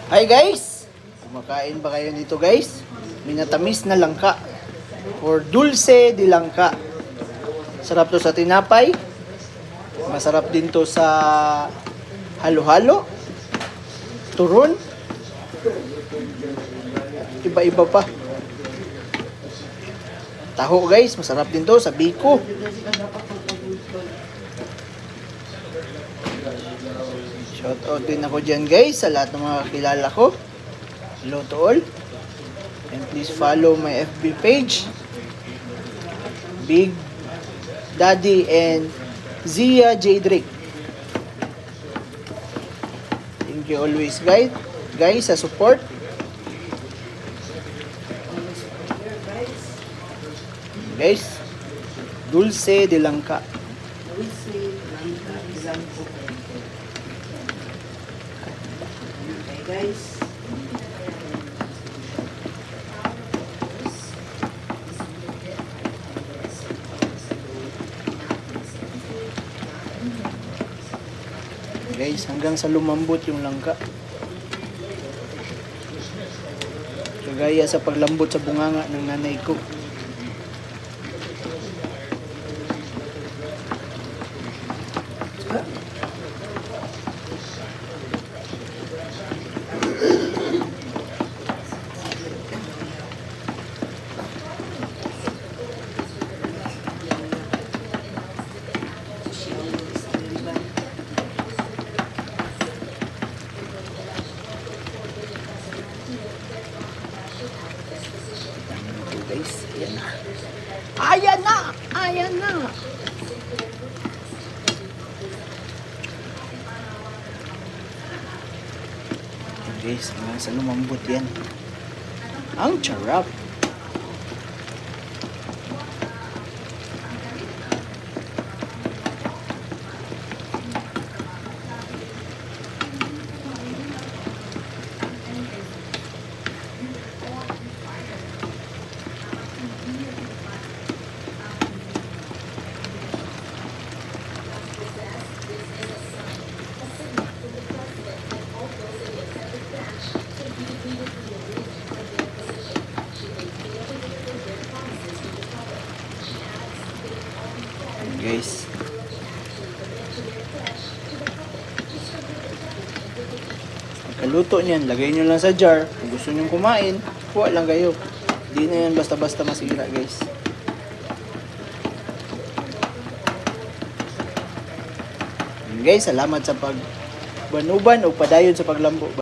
Hi guys! Kumakain ba kayo dito guys? Minatamis na langka or dulce de langka. Sarap to sa tinapay. Masarap din to sa halo-halo. Turon. Iba-iba pa. Taho guys, masarap din to sa biko. Shoutout din ako dyan guys sa lahat ng mga kilala ko. Hello to all. And please follow my FB page. Big Daddy and Zia J. Drake. Thank you always guys sa support. Guys, dulce de langka. Okay guys. Guys, hanggang sa lumambot yung langka. Kagaya sa paglambot sa bunganga ng nanay ko. Guys, ayan na. Ayan na! Ayan na! Guys, hanggang sa lumambot yan. Ang charap! Guys, pagkaluto niyan, lagay nyo lang sa jar. Kung gusto nyo kumain, kuha lang kayo. Hindi na yan basta-basta masira guys. Guys, salamat sa pagbanuban o padayon sa paglambo.